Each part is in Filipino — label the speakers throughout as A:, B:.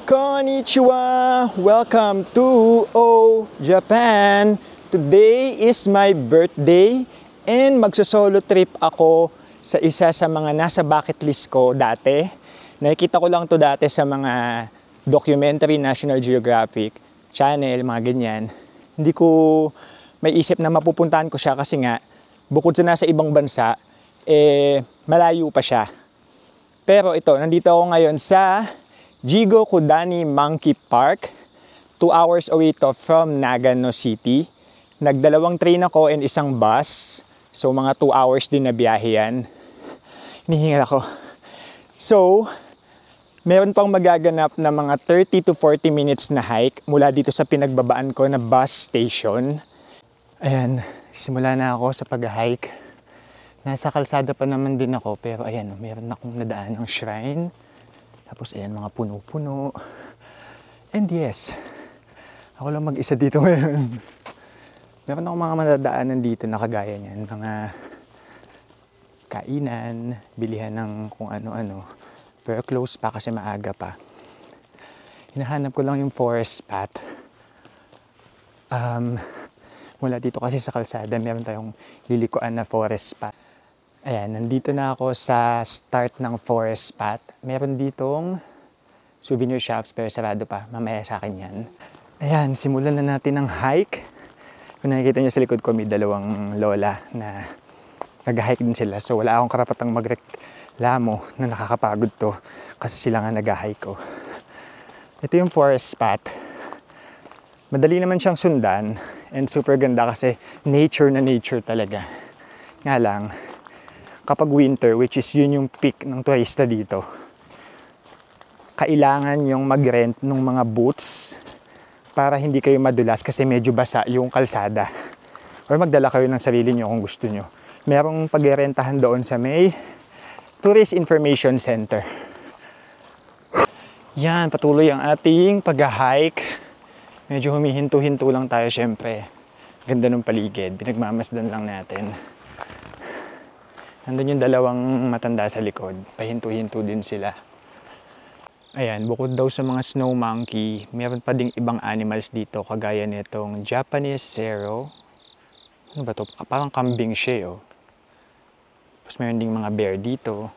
A: Konnichiwa! Welcome to Japan! Today is my birthday and magso-solo trip ako sa isa sa mga nasa bucket list ko dati. Nakikita ko lang to dati sa mga documentary, National Geographic channel, mga ganyan. Hindi ko may isip na mapupuntahan ko siya kasi nga bukod sa nasa ibang bansa, malayo pa siya. Pero ito, nandito ako ngayon sa Jigokudani Monkey Park. 2 hours away to from Nagano City. Nagdalawang train ako and isang bus. So mga 2 hours din na biyahe yan. Hinihingal ako. So, meron pang magaganap na mga 30 to 40 minutes na hike mula dito sa pinagbabaan ko na bus station. Ayan, simula na ako sa pag-hike. Nasa kalsada pa naman din ako, pero ayan, meron akong nadaan ng shrine. Tapos ayan, mga puno-puno. And yes, ako lang mag-isa dito ngayon. Meron akong mga madadaanan dito na kagaya niyan. Mga kainan, bilihan ng kung ano-ano. Pero close pa kasi maaga pa. Hinahanap ko lang yung forest path. Mula dito kasi sa kalsada, meron tayong lilikuan na forest path. Ayan, nandito na ako sa start ng forest path. Meron ditong souvenir shops pero sarado pa. Mamaya sa akin yan. Ayan, simulan na natin ang hike. Kung nakikita nyo sa likod ko, may dalawang lola na nag-hike din sila. So wala akong karapatang magreklamo na nakakapagod to kasi sila nga nag-hike ko. Ito yung forest path. Madali naman siyang sundan and super ganda kasi nature na nature talaga. Nga lang, kapag winter, which is yun yung peak ng turista dito, kailangan yung mag-rent ng mga boots para hindi kayo madulas kasi medyo basa yung kalsada. Or magdala kayo ng sarili nyo kung gusto nyo. Merong pag-rentahan doon sa may Tourist Information Center. Yan, patuloy ang ating pag-hike. Medyo humihinto-hinto lang tayo syempre. Ganda ng paligid, pinagmamasdan lang natin. Nandun yung dalawang matanda sa likod. Pahinto-hinto din sila. Ayan, bukod daw sa mga snow monkey, meron pa ding ibang animals dito kagaya nitong Japanese Sero. Ano ba to? Parang kambing siya, oh. Tapos meron ding mga bear dito.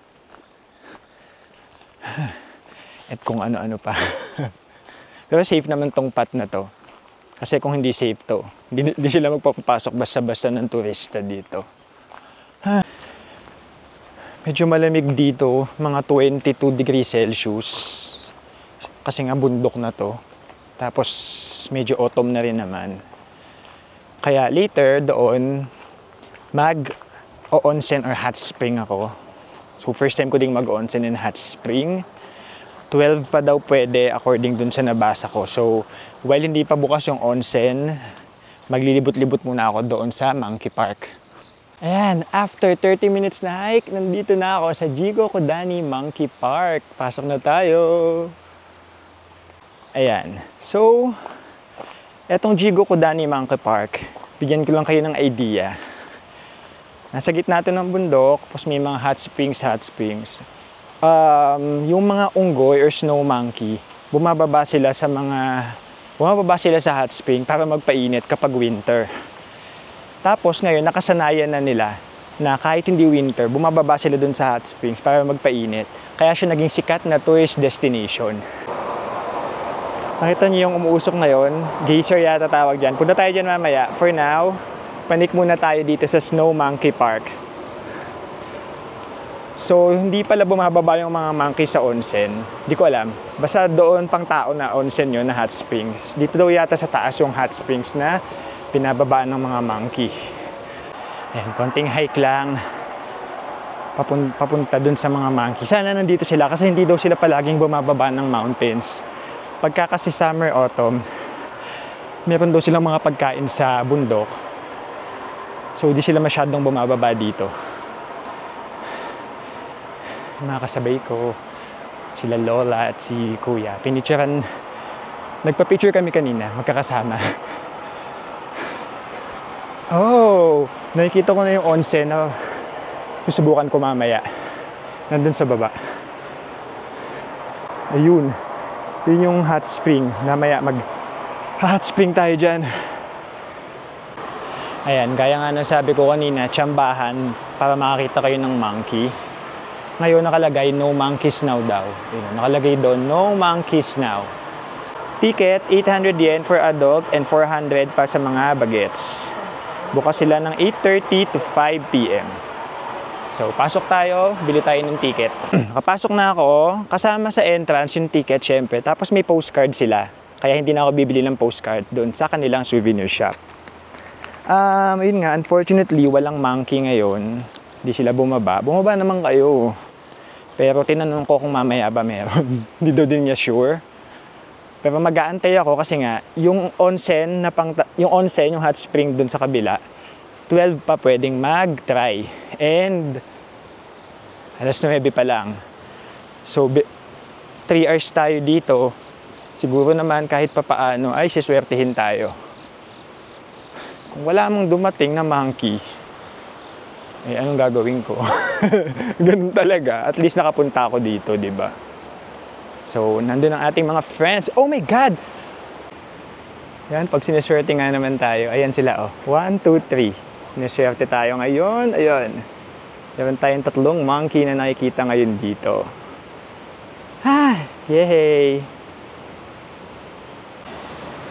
A: At kung ano-ano pa. Pero safe naman tong path na to. Kasi kung hindi safe to, hindi sila magpapasok basta-basta ng turista dito. Medyo malamig dito, mga 22 degrees Celsius. Kasi nga bundok na to. Tapos medyo autumn na rin naman. Kaya later doon, mag-o-onsen or hot spring ako. So first time ko ding mag-onsen and hot spring. 12 pa daw pwede according dun sa nabasa ko. So while hindi pa bukas yung onsen, maglilibot-libot muna ako doon sa Monkey Park. Ayan, after 30 minutes na hike, nandito na ako sa Jigokudani Monkey Park. Pasok na tayo. Ayan. So, etong Jigokudani Monkey Park, bigyan ko lang kayo ng idea. Nasa gitna ito ng bundok, tapos may mga hot springs. Yung mga unggoy or snow monkey, bumababa sila sa hot spring para magpainit kapag winter. Tapos ngayon, nakasanayan na nila na kahit hindi winter, bumababa sila dun sa hot springs para magpainit. Kaya siya naging sikat na tourist destination. Nakita niyo yung umuusok ngayon, geyser yata tawag dyan. Punta tayo dyan mamaya. For now, panik muna tayo dito sa Snow Monkey Park. So, hindi pala bumababa yung mga monkey sa onsen. Hindi ko alam. Basta doon pang tao na onsen yun na hot springs. Dito daw yata sa taas yung hot springs na pinababaan ng mga monkey. Ayan, konting hike lang. Papunta dun sa mga monkey. Sana nandito sila kasi hindi daw sila palaging bumababa ng mountains. Pagka kasi summer, autumn, meron daw silang mga pagkain sa bundok. So, hindi sila masyadong bumababa dito. Mga kasabay ko, sila Lola at si Kuya. Nagpa-picture kami kanina, magkakasama. Oh, nakikita ko na yung onsen na susubukan ko mamaya. Nandun sa baba. Ayun. Yun yung hot spring. Namaya hot spring tayo dyan. Ayan, gaya nga ng sabi ko kanina, tsambahan para makakita kayo ng monkey. Ngayon nakalagay, no monkeys now daw. Yun, nakalagay doon, no monkeys now. Ticket, 800 yen for adult and 400 pa sa mga bagets. Bukas sila ng 8:30 to 5 p.m. So, pasok tayo, bili tayo ng ticket. Kapasok na ako, kasama sa entrance yung ticket syempre, tapos may postcard sila. Kaya hindi na ako bibili ng postcard doon sa kanilang souvenir shop. Yun nga, unfortunately, walang monkey ngayon. Hindi sila bumaba. Bumaba naman kayo. Pero tinanong ko kung mamaya ba meron. Hindi daw din niya sure. Pero mag-aantay ako kasi nga, yung onsen, yung hot spring dun sa kabila, 12 pa pwedeng mag-try. And, alas 9 pa lang. So, 3 hours tayo dito. Siguro naman kahit papaano ay siswertihin tayo. Kung wala mong dumating na monkey, eh anong gagawin ko? Ganun talaga. At least nakapunta ako dito, di ba? So, nandun ang ating mga friends. Oh my God! Yan, pag sineswerte nga naman tayo. Ayan sila, oh. 1, 2, 3. Sineswerte tayo ngayon. Ayun. Meron tayong 3 monkey na nakikita ngayon dito. Ah! Yay!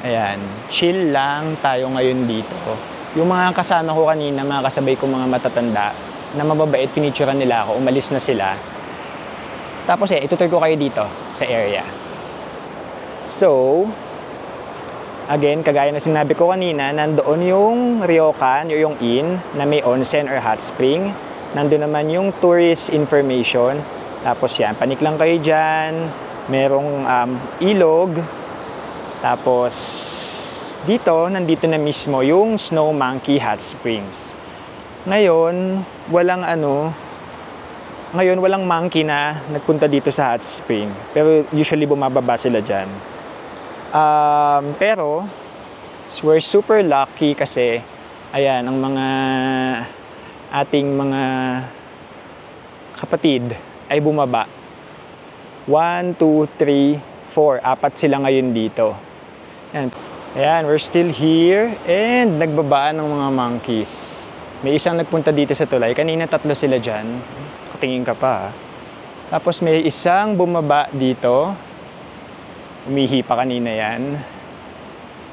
A: Ayan. Chill lang tayo ngayon dito. Yung mga kasama ko kanina, mga kasabay ko mga matatanda, na mababait, pinicturean nila ako. Umalis na sila. Tapos itutur ko kayo dito sa area. So, again, kagaya na sinabi ko kanina, nandoon yung ryokan, yung inn, na may onsen or hot spring. Nandoon naman yung tourist information. Tapos yan, panik lang kayo dyan. Merong ilog. Tapos, nandito na mismo yung Snow Monkey Hot Springs. Ngayon, walang monkey na nagpunta dito sa hot spring. Pero usually bumababa sila dyan. Pero we're super lucky kasi ayan, ang mga ating mga kapatid ay bumaba. 1, 2, 3, 4. 4 sila ngayon dito. Ayan, we're still here and nagbabaan ng mga monkeys. May isang nagpunta dito sa tulay. Kanina 3 sila dyan. Tingin ka pa. Tapos may isang bumaba dito. Umihi pa kanina yan.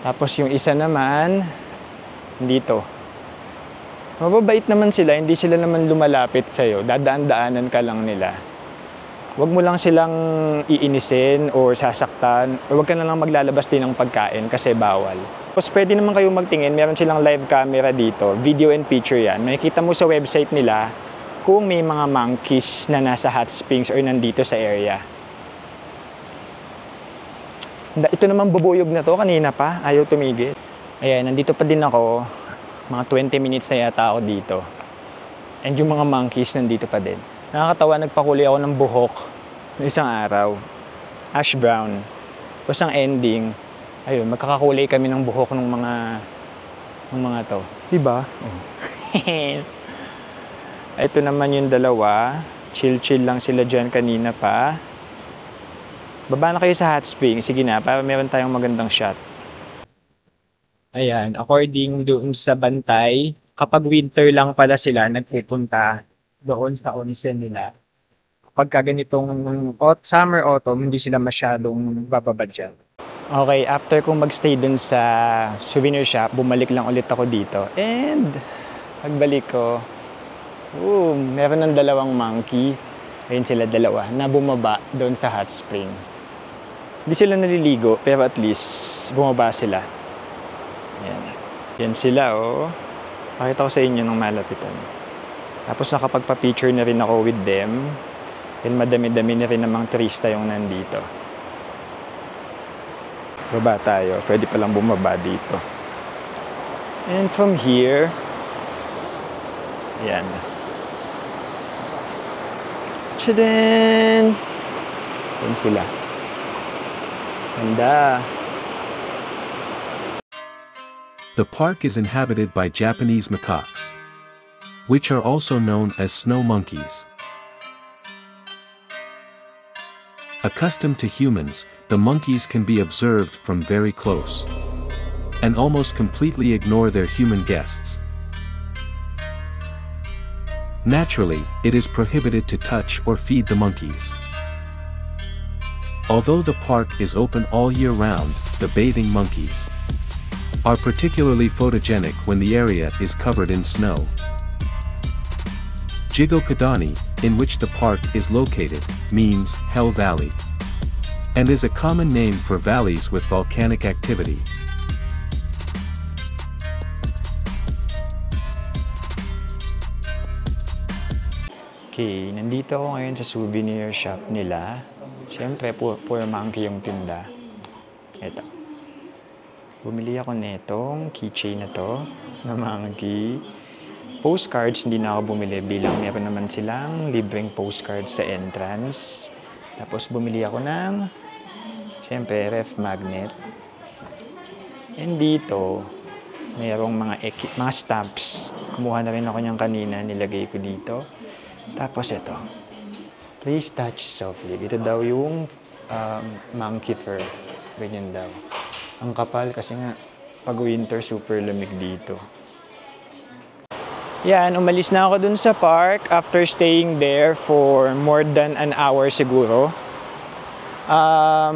A: Tapos yung isa naman dito. Mababait naman sila, hindi sila naman lumalapit sa'yo. Dadaan-daanan ka lang nila. Huwag mo lang silang iinisin o sasaktan. O huwag ka na lang maglalabas din ng pagkain kasi bawal. Tapos pwede naman kayo magtingin. Meron silang live camera dito. Video and picture yan. Makikita mo sa website nila kung may mga monkeys na nasa hot springs or nandito sa area. Ito naman bubuyog na to, kanina pa, ayaw tumigil. Ayan, nandito pa din ako, mga 20 minutes na yata ako dito. And yung mga monkeys nandito pa din. Nakakatawa, nagpakulay ako ng buhok ng isang araw. Ash brown. Tapos ang ending, ayun, magkakakulay kami ng buhok ng mga to. Diba? Ito naman yung dalawa. Chill-chill lang sila dyan kanina pa. Baba na kayo sa hot spring. Sige na, para meron tayong magandang shot. Ayan, according doon sa bantay, kapag winter lang pala sila nagpupunta doon sa onsen nila. Kapag ganitong summer, autumn, hindi sila masyadong bababa dyan. Okay, after kong magstay dun sa souvenir shop, bumalik lang ulit ako dito. And pagbalik ko, meron ng 2 monkey. Ayun sila 2 na bumaba doon sa hot spring. Hindi sila naliligo, pero at least bumaba sila. Ayan. Yan sila, oh. Pakita ko sa inyo ng malapitan. Tapos nakapagpa-picture na rin ako with them. And madami-dami na rin namang turista yung nandito. Baba tayo. Pwede palang bumaba dito. And from here, ayan. Tadaan! Yan sila. Ganda.
B: The park is inhabited by Japanese macaques, which are also known as snow monkeys. Accustomed to humans, the monkeys can be observed from very close and almost completely ignore their human guests. Naturally, it is prohibited to touch or feed the monkeys. Although the park is open all year round, the bathing monkeys are particularly photogenic when the area is covered in snow. Jigokodani, in which the park is located, means Hell Valley, and is a common name for valleys with volcanic activity.
A: Okay, nandito ako ngayon sa souvenir shop nila. Siyempre, poor monkey yung tinda. Ito. Bumili ako netong keychain na to, na monkey. Postcards, hindi na ako bumili bilang meron naman silang libreng postcards sa entrance. Tapos bumili ako ng, siyempre, ref magnet. And dito, mayroong mga stamps. Kumuha na rin ako niyang kanina, nilagay ko dito. Tapos ito, please touch softly. Dito daw yung monkey fur. Ganyan daw. Ang kapal kasi nga, pag winter, super lamig dito. Yan, umalis na ako dun sa park after staying there for more than an hour siguro.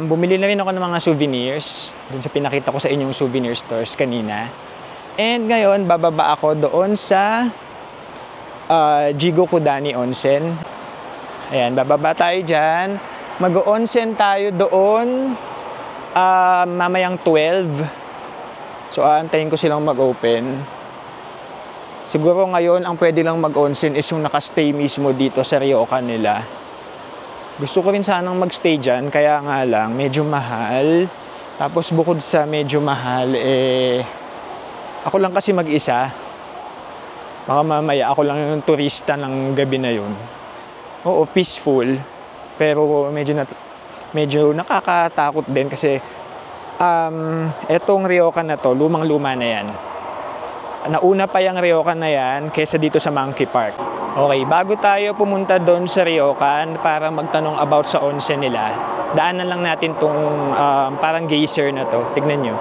A: Bumili na rin ako ng mga souvenirs dun sa pinakita ko sa inyong souvenir stores kanina. And ngayon, bababa ako doon sa Jigokodani Onsen. Ayan, bababa tayo dyan. Mag-onsen tayo doon mamayang 12. So, aantayin ko silang mag-open. Siguro ngayon, ang pwede lang mag-onsen is yung nakastay mismo dito sa ryokan nila. Gusto ko rin sanang mag-stay dyan, kaya nga lang, medyo mahal. Tapos bukod sa medyo mahal, ako lang kasi mag-isa. Baka mamaya ako lang yung turista ng gabi na yun. Oo, peaceful. Pero medyo nakakatakot din kasi etong ryokan na to, lumang-luma na yan. Nauna pa yung ryokan na yan kaysa dito sa Monkey Park. Okay, bago tayo pumunta doon sa ryokan para magtanong about sa onsen nila, daanan lang natin tong parang geyser na to. Tignan nyo.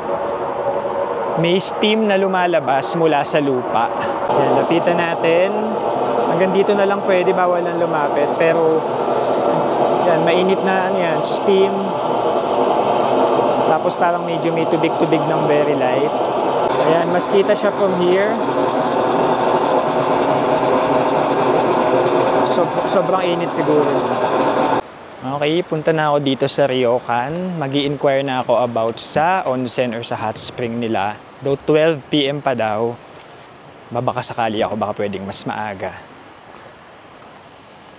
A: May steam na lumalabas mula sa lupa. Yan, lapitan natin. Hanggang dito na lang pwede, bawal lang lumapit. Pero, yan, mainit na yan, steam. Tapos parang medyo may tubig-tubig ng very light. Ayan, mas kita siya from here. Sobrang init siguro. Okay, punta na ako dito sa ryokan. Mag-i-inquire na ako about sa onsen or sa hot spring nila. Though 12 PM pa daw, babaka sakali ako, baka pwedeng mas maaga.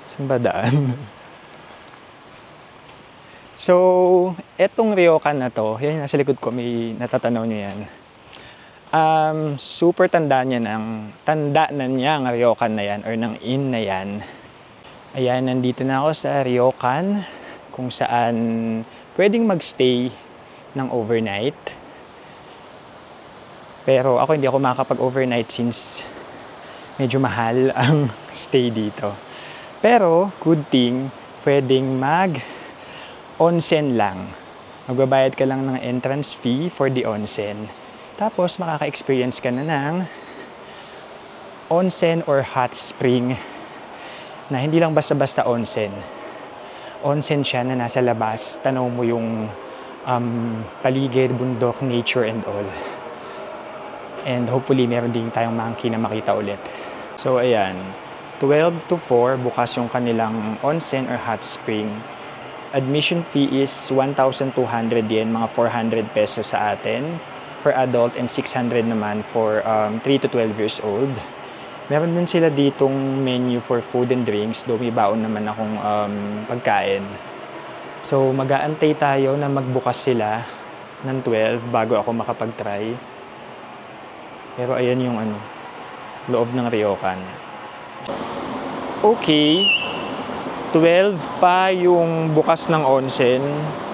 A: Saan ba daan? So, etong ryokan na to, yan nasa likod ko, may natatanaw nyo yan. Super tanda na niya ang ryokan na yan or ng inn na yan. Ayan, nandito na ako sa ryokan kung saan pwedeng magstay ng overnight. Pero ako hindi ako makakapag-overnight since medyo mahal ang stay dito. Pero good thing, pwedeng mag-onsen lang. Magbabayad ka lang ng entrance fee for the onsen. Tapos makaka-experience ka na ng onsen or hot spring na hindi lang basta-basta onsen. Onsen siya na nasa labas. Tanaw mo yung paligid, bundok, nature and all. And hopefully meron din tayong monkey na makita ulit. So ayan, 12 to 4 bukas yung kanilang onsen or hot spring. Admission fee is 1,200 yen, mga 400 pesos sa atin for adult and 600 naman for 3 to 12 years old. Meron din sila ditong menu for food and drinks, though may baon naman akong pagkain. So mag-aantay tayo na magbukas sila ng 12 bago ako makapag-try. Pero ayan yung loob ng ryokan. Okay. 12 pa yung bukas ng onsen.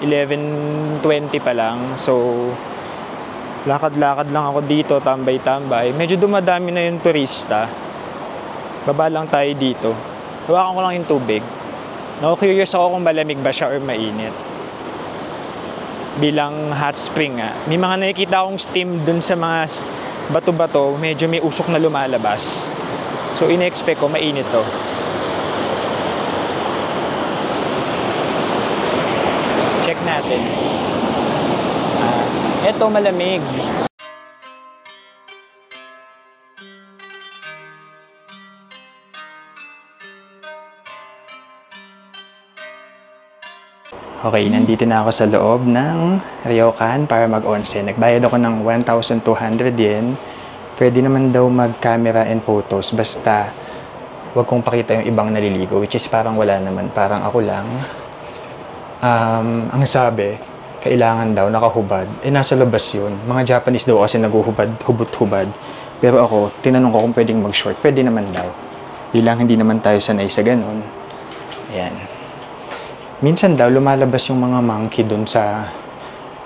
A: 11:20 pa lang. So, lakad-lakad lang ako dito, tambay-tambay. Medyo dumadami na yung turista. Baba lang tayo dito. Hawakan ko lang yung tubig. No-curious ako kung malamig ba siya or mainit. Bilang hot spring nga. May mga nakikita akong steam dun sa mga bato-bato, medyo may usok na lumalabas. So ine-expect ko mainit to. Check natin. Eto malamig. Okay, nandito na ako sa loob ng ryokan para mag-onsen. Nagbayad ako ng 1,200 yen. Pwede naman daw mag-camera and photos. Basta, wag kong pakita yung ibang naliligo. Which is parang wala naman. Parang ako lang. Ang sabi, kailangan daw nakahubad. Nasa labas yun. Mga Japanese daw kasi naguhubad, hubot-hubad. Pero ako, tinanong ko kung pwedeng mag-short. Pwede naman daw. Bilang hindi naman tayo sanay sa ganun. Ayan. Minsan daw lumalabas yung mga monkey dun sa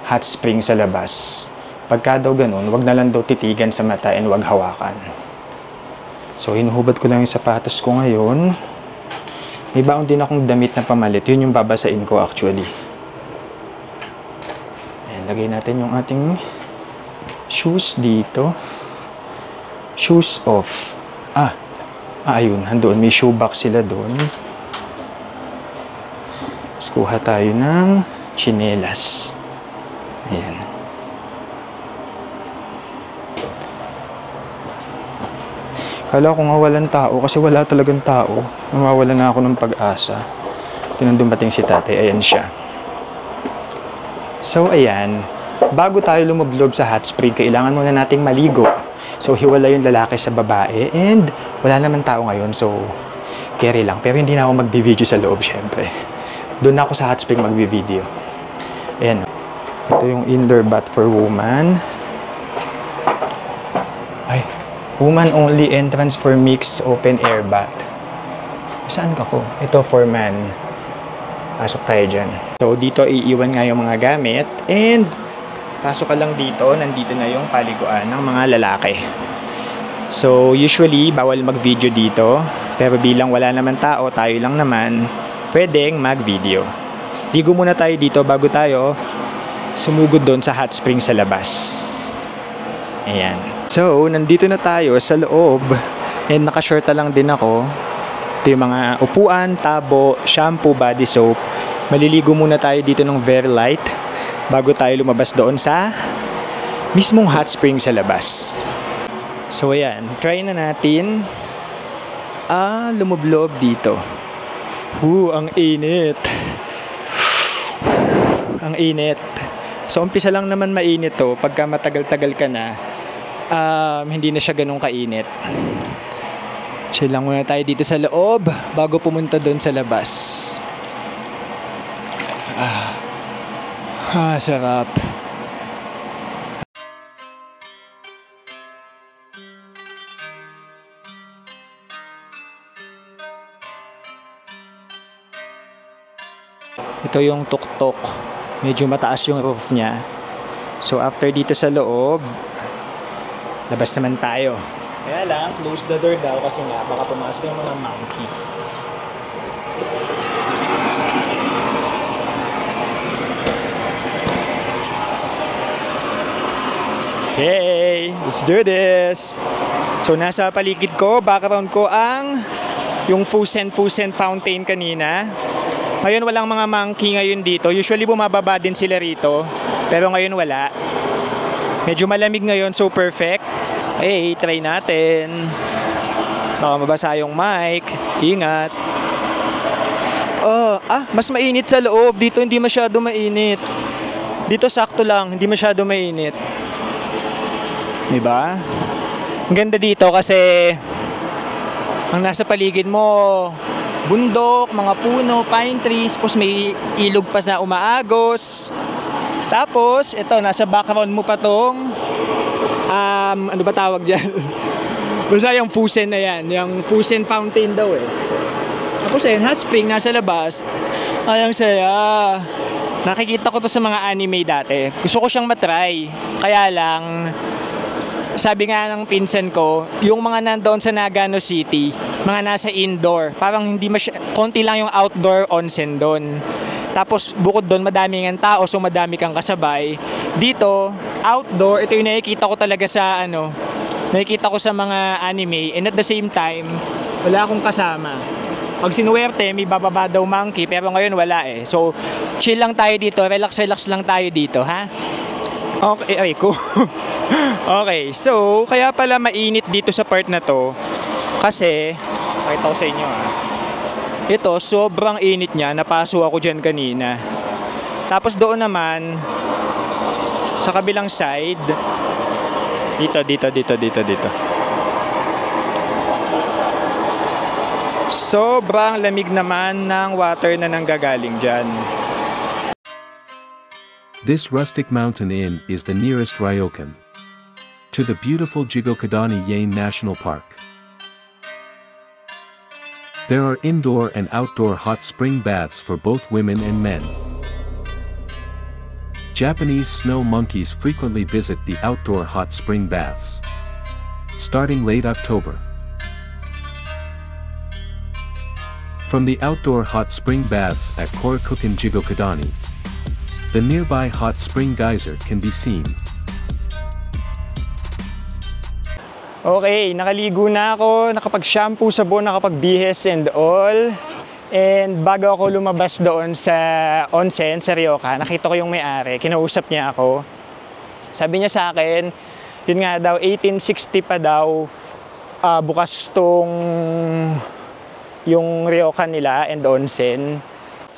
A: hot spring sa labas. Pagka daw ganun, wag na lang daw titigan sa mata and wag hawakan. So, hinuhubad ko lang yung sapatos ko ngayon. May baon din akong damit na pamalit. Yun yung babasain ko actually. Ayan, lagay natin yung ating shoes dito. Shoes off. Ayun, handoon. May shoe box sila doon. Kuha tayo ng tsinelas. Ayan. Kala ko nga walang tao kasi wala talagang tao. Nawawala na ako ng pag-asa. Tinang dumating si tatay. Ayan siya. So, ayan. Bago tayo lumublob sa hot spring, kailangan muna nating maligo. So, hiwala yung lalaki sa babae. And wala naman tao ngayon. So, carry lang. Pero hindi na ako magbi-video sa loob, syempre. Doon ako sa hot spring magbi-video. Ayan. Ito yung indoor bath for woman. Ay, woman only entrance for mixed open air bath. Saan ka ko? Ito for man. Pasok tayo dyan. So, dito iiwan nga yung mga gamit. And, pasok ka lang dito. Nandito na yung paliguan ng mga lalaki. So, usually, bawal mag-video dito. Pero bilang wala naman tao, tayo lang naman, pwedeng mag-video. Ligo muna tayo dito bago tayo sumugod doon sa hot spring sa labas. Ayan. So, nandito na tayo sa loob. And nakashorta lang din ako. Ito yung mga upuan, tabo, shampoo, body soap. Maliligo muna tayo dito ng very light bago tayo lumabas doon sa mismong hot spring sa labas. So, ayan. Try na natin lumublob dito. Ang init. Ang init. So, umpisa lang naman mainit to. Pagka matagal-tagal ka na, hindi na siya ganun kainit. Chill lang muna tayo dito sa loob bago pumunta doon sa labas. Sarap. Ito yung tuktok. Medyo mataas yung roof niya. So after dito sa loob, labas naman tayo. Kaya lang, close the door daw kasi nga baka pumasok yung mga monkey. Okay, let's do this. So nasa paligid ko, background ko yung Fusen fountain kanina. Ngayon walang mga monkey ngayon dito. Usually bumababa din sila rito. Pero ngayon wala. Medyo malamig ngayon, so perfect. Hey, try natin. Baka mabasa yung mic. Ingat. Mas mainit sa loob. Dito hindi masyado mainit. Dito sakto lang, hindi masyado mainit. Diba? Ang ganda dito kasi ang nasa paligid mo, bundok, mga puno, pine trees, tapos may ilog pa na umaagos. Tapos, ito, nasa background mo pa tong, ano ba tawag dyan? Basta yung Fusen na yan, yung Fusen fountain daw eh. Tapos ayun, hot spring, nasa labas. Ay, ang saya. Nakikita ko to sa mga anime dati. Gusto ko siyang matry. Kaya lang, sabi nga ng pinsan ko, yung mga nandoon sa Nagano City, mga nasa indoor. Parang hindi konti lang yung outdoor onsen doon. Tapos bukod doon, madami ng tao, so madami kang kasabay. Dito, outdoor, ito yung nakikita ko talaga sa nakikita ko sa mga anime, and at the same time, wala akong kasama. Pag sinuwerte, may bababa daw monkey, pero ngayon wala eh. So, chill lang tayo dito, relax lang tayo dito, ha? Okay, cool. Okay, so, kaya pala mainit dito sa part na to, kasi, pakita ko sa inyo ito, sobrang init niya, napaso ako dyan kanina. Tapos doon naman, sa kabilang side, dito. Sobrang lamig naman ng water na nanggagaling dyan.
B: This rustic mountain inn is the nearest ryokan to the beautiful Jigokadani Yain National Park. There are indoor and outdoor hot spring baths for both women and men. Japanese snow monkeys frequently visit the outdoor hot spring baths, starting late October. From the outdoor hot spring baths at Korakukan Jigokadani, the nearby hot spring geyser can be seen.
A: Okay, nakaligo na ako, nakapag-shampoo, sabon, nakapag-bihes and all. And bago ako lumabas doon sa onsen, sa ryokan, nakita ko yung may-ari, kinausap niya ako. Sabi niya sa akin, yun nga daw, 1860 pa daw, bukas tong yung ryokan nila and onsen.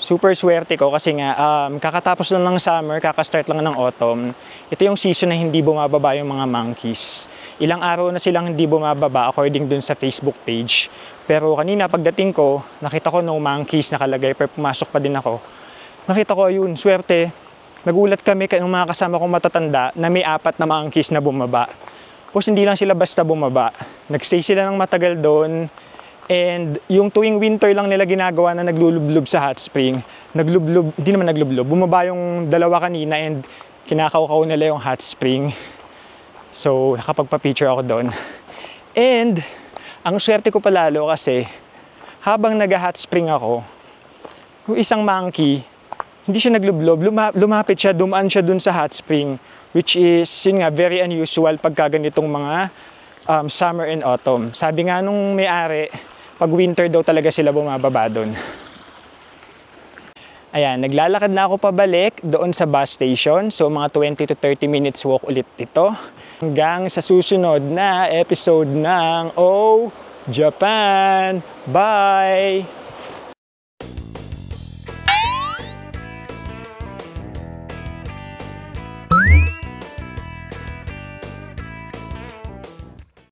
A: Super swerte ko kasi nga, kakatapos lang ng summer, kakastart lang ng autumn. Ito yung season na hindi bumababa yung mga monkeys. Ilang araw na silang hindi bumababa according dun sa Facebook page. Pero kanina pagdating ko, nakita ko no monkeys nakalagay, pero pumasok pa din ako. Nakita ko yun, swerte. Nagulat kami ng mga kasama kong matatanda na may 4 na monkeys na bumaba. Tapos hindi lang sila basta bumaba. Nagstay sila ng matagal doon. And yung tuwing winter lang nila ginagawa na naglulublob sa hot spring. Hindi naman naglublob. Bumaba yung 2 kanina and kinakaukaw nila yung hot spring. So, nakapagpa-picture ako doon. And, ang swerte ko palalo kasi, habang nag-hot spring ako, yung isang monkey, hindi siya naglublob, lumapit siya, dumaan siya dun sa hot spring. Which is, yun nga, very unusual pagka ganitong mga summer and autumn. Sabi nga nung may-ari, pag winter daw talaga sila bumababa doon. Ayan, naglalakad na ako pabalik doon sa bus station. So, mga 20 to 30 minutes walk ulit ito. Hanggang sa susunod na episode ng Oh Japan! Bye!